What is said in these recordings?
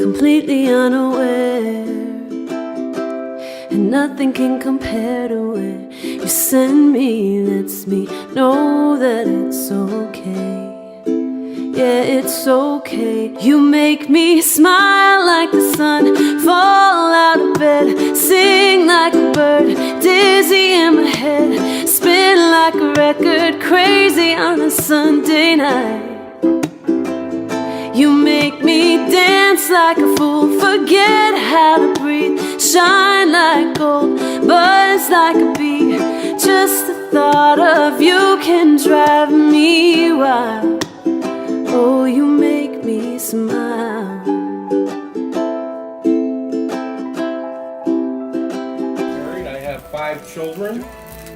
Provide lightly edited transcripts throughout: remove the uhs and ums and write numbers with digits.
completely unaware, and nothing can compare to where you send me. Lets me know that it's okay. Yeah, it's okay. You make me smile like the sun, fall out of bed, sing like a bird, dizzy in my head, spin like a record, crazy on a Sunday night. You make me dance like a fool, forget how to breathe, shine like gold, buzz like a bee. Just the thought of you can drive me wild. Oh, you make me smile. Married, I have 5 children,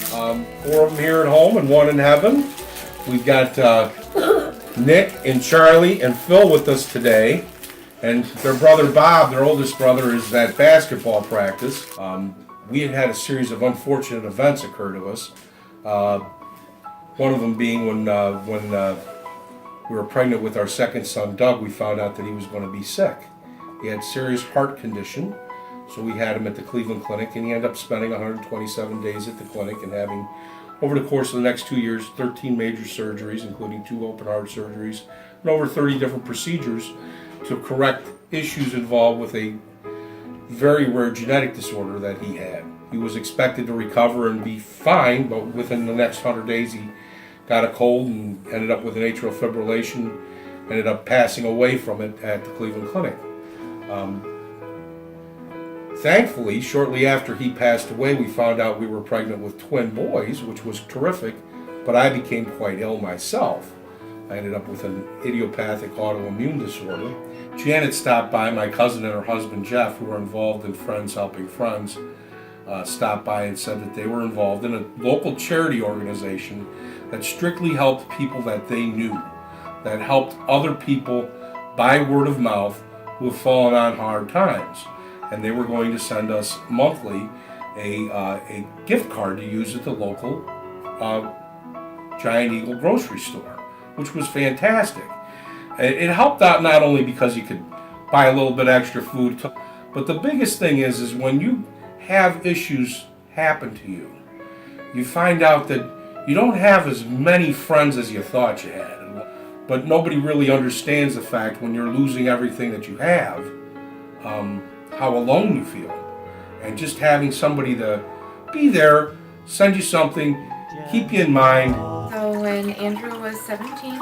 4 of them here at home and 1 in heaven. We've got Nick and Charlie and Phil with us today, and their brother Bob, their oldest brother, is at basketball practice. We had a series of unfortunate events occur to us. One of them being when we were pregnant with our second son, Doug, we found out that he was going to be sick. He had serious heart condition, so we had him at the Cleveland Clinic, and he ended up spending 127 days at the clinic and having, over the course of the next 2 years, 13 major surgeries, including 2 open heart surgeries, and over 30 different procedures to correct issues involved with a very rare genetic disorder that he had. He was expected to recover and be fine, but within the next 100 days he got a cold and ended up with an atrial fibrillation, ended up passing away from it at the Cleveland Clinic. Thankfully, shortly after he passed away, we found out we were pregnant with twin boys, which was terrific, but I became quite ill myself. I ended up with an idiopathic autoimmune disorder. Janet stopped by, my cousin and her husband Jeff, who were involved in Friends Helping Friends, stopped by and said that they were involved in a local charity organization that strictly helped people that they knew, that helped other people by word of mouth who have fallen on hard times. And they were going to send us monthly a gift card to use at the local Giant Eagle grocery store, which was fantastic. It helped out not only because you could buy a little bit extra food, but the biggest thing is when you have issues happen to you, you find out that you don't have as many friends as you thought you had. But nobody really understands the fact when you're losing everything that you have, how alone you feel. And just having somebody to be there, send you something, keep you in mind. So when Andrew was 17,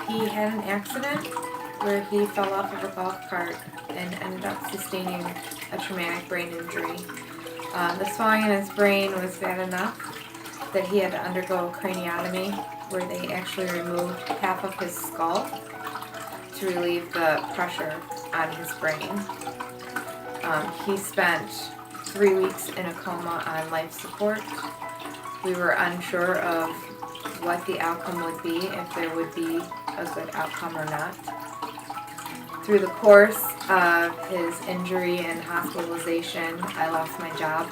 he had an accident where he fell off of a golf cart and ended up sustaining a traumatic brain injury. The swelling in his brain was bad enough that he had to undergo a craniotomy where they actually removed half of his skull to relieve the pressure on his brain. He spent 3 weeks in a coma on life support. We were unsure of what the outcome would be, if there would be a good outcome or not. Through the course of his injury and hospitalization, I lost my job.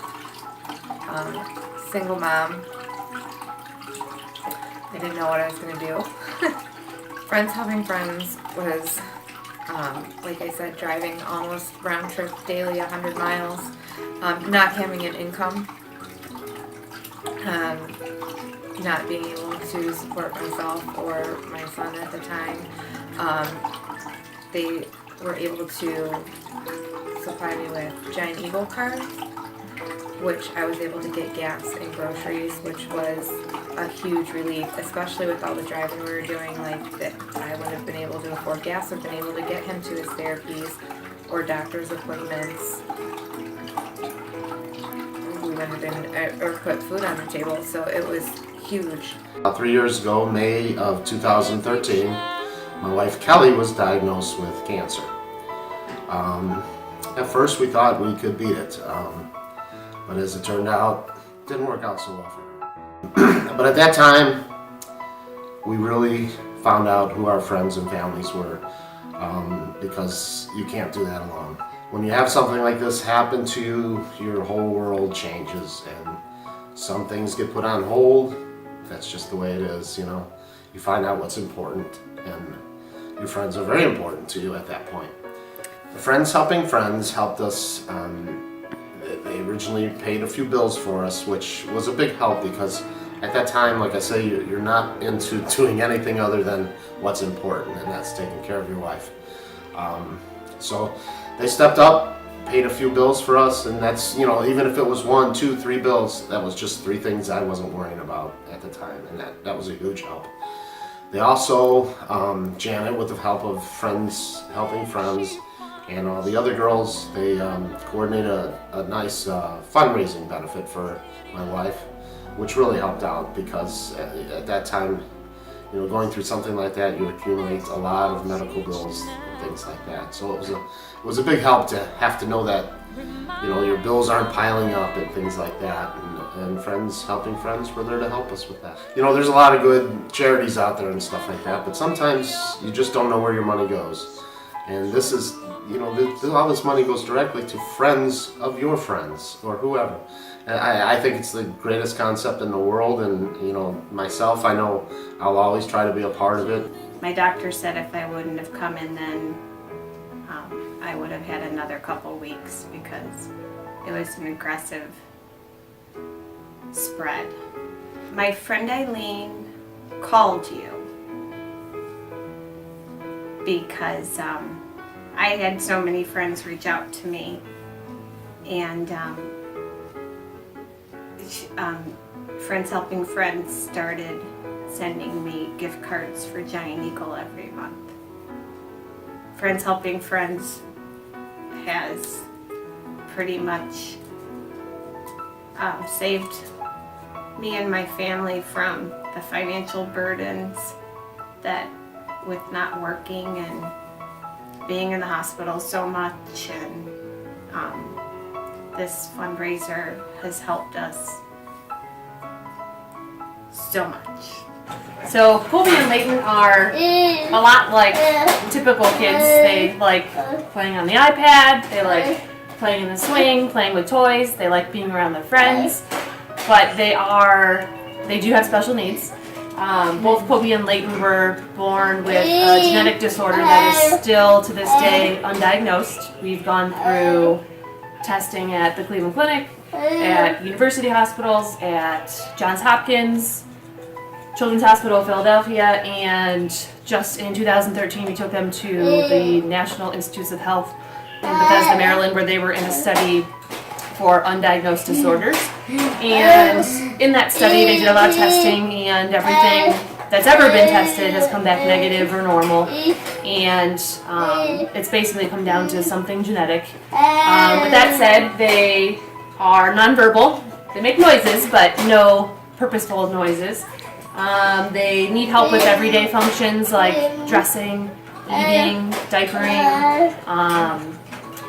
Single mom. I didn't know what I was going to do. Friends Helping Friends was, like I said, driving almost round trip daily 100 miles, not having an income, not being able to support myself or my son at the time. They were able to supply me with Giant Eagle cards, which I was able to get gas and groceries, which was a huge relief, especially with all the driving we were doing. Like, that I wouldn't have been able to afford gas or been able to get him to his therapies or doctor's appointments. We wouldn't have been, or put food on the table, so it was huge. About 3 years ago, May of 2013, my wife Kelly was diagnosed with cancer. At first we thought we could beat it, but as it turned out, it didn't work out so well for her. But at that time, we really found out who our friends and families were, because you can't do that alone. When you have something like this happen to you, your whole world changes, and some things get put on hold. That's just the way it is, you know. You find out what's important, and your friends are very important to you at that point. Friends Helping Friends helped us. They originally paid a few bills for us, which was a big help because at that time, like I say, you're not into doing anything other than what's important, and that's taking care of your wife. So they stepped up, paid a few bills for us, and that's, you know, even if it was 1, 2, 3 bills, that was just 3 things I wasn't worrying about at the time, and that was a huge help. They also, Janet, with the help of Friends Helping Friends and all the other girls, they coordinated a nice fundraising benefit for my wife, which really helped out because at that time, you know, going through something like that, you accumulate a lot of medical bills and things like that. So it was a big help to have to know that, you know, your bills aren't piling up and things like that. And Friends Helping Friends were there to help us with that. You know, there's a lot of good charities out there and stuff like that, but sometimes you just don't know where your money goes. And this is, you know, all this money goes directly to friends of your friends or whoever. And I think it's the greatest concept in the world, and, you know, myself, I know I'll always try to be a part of it. My doctor said if I wouldn't have come in then, I would have had another couple weeks because it was an aggressive spread. My friend Eileen called you because I had so many friends reach out to me, and Friends Helping Friends started sending me gift cards for Giant Eagle every month. Friends Helping Friends has pretty much saved me and my family from the financial burdens that with not working and being in the hospital so much, and this fundraiser has helped us so much. So Colby and Layton are a lot like typical kids. They like playing on the iPad, they like playing in the swing, playing with toys, they like being around their friends, but they do have special needs. Both Colby and Layton were born with a genetic disorder that is still to this day undiagnosed. We've gone through testing at the Cleveland Clinic, at university hospitals, at Johns Hopkins, Children's Hospital of Philadelphia, and just in 2013 we took them to the National Institutes of Health in Bethesda, Maryland, where they were in a study for undiagnosed disorders. And in that study they did a lot of testing, and everything that's ever been tested has come back negative or normal, and it's basically come down to something genetic. With that said, they are nonverbal. They make noises, but no purposeful noises. They need help with everyday functions like dressing, eating, diapering,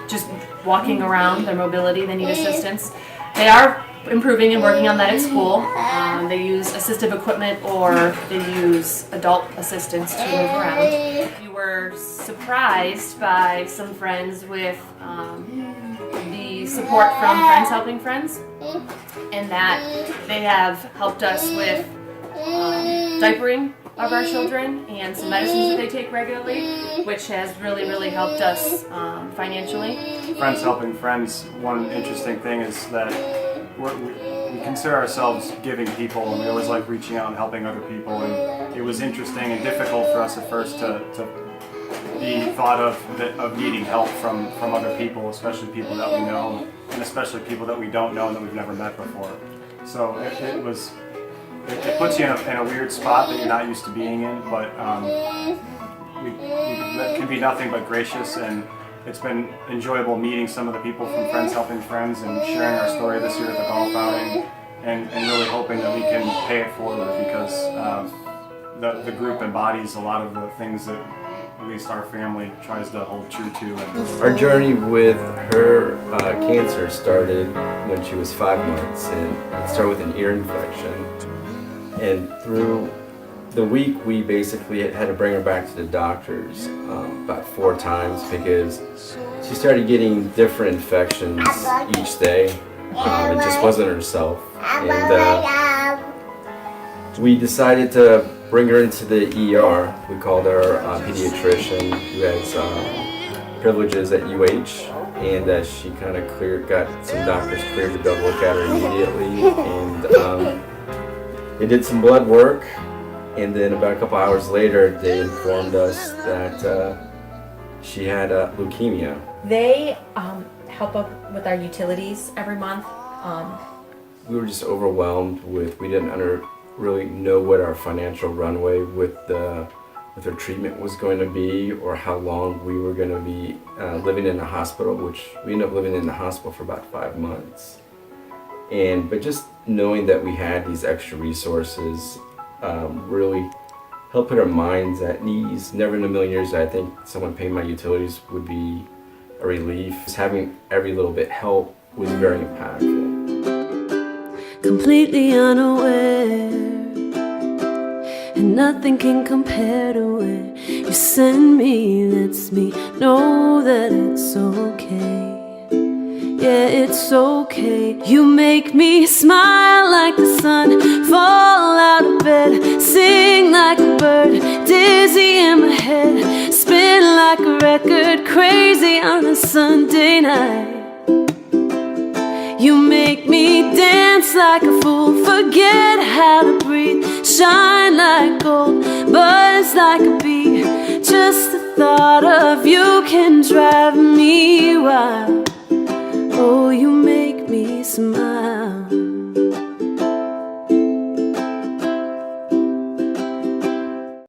just walking around, their mobility. They need assistance. They are improving and working on that at school. They use assistive equipment, or they use adult assistants to move around. We were surprised by some friends with the support from Friends Helping Friends, and that they have helped us with diapering of our children and some medicines that they take regularly, which has really helped us financially. Friends Helping Friends, one interesting thing is that we consider ourselves giving people, and we always like reaching out and helping other people, and it was interesting and difficult for us at first to be thought of needing help from other people, especially people that we know, and especially people that we don't know and that we've never met before. So it puts you in a weird spot that you're not used to being in, but we can be nothing but gracious, and it's been enjoyable meeting some of the people from Friends Helping Friends and sharing our story this year at the golf outing, and really hoping that we can pay it forward, because the group embodies a lot of the things that at least our family tries to hold true to. Our journey with her cancer started when she was 5 months, and it started with an ear infection. And through the week, we basically had to bring her back to the doctors about 4 times, because she started getting different infections each day. It just wasn't herself. And we decided to bring her into the ER. We called our pediatrician, who has privileges at UH, and she kind of got some doctors cleared to be able to look at her immediately, and they did some blood work, and then about a couple hours later they informed us that she had leukemia. They help up with our utilities every month. We were just overwhelmed we didn't really know what our financial runway with her treatment was going to be, or how long we were going to be living in the hospital, which we ended up living in the hospital for about 5 months. But just knowing that we had these extra resources really helped put our minds at ease. Never in a million years I think someone paying my utilities would be a relief. Just having every little bit help was very impactful. Completely unaware, and nothing can compare to where you send me. Lets me know that it's okay. Yeah, it's okay. You make me smile like the sun, fall out of bed, sing like a bird, dizzy in my head, spin like a record, crazy on a Sunday night. You make me dance like a fool, forget how to breathe, shine like gold, buzz like a bee. Just the thought of you can drive me wild. Oh, you make me smile.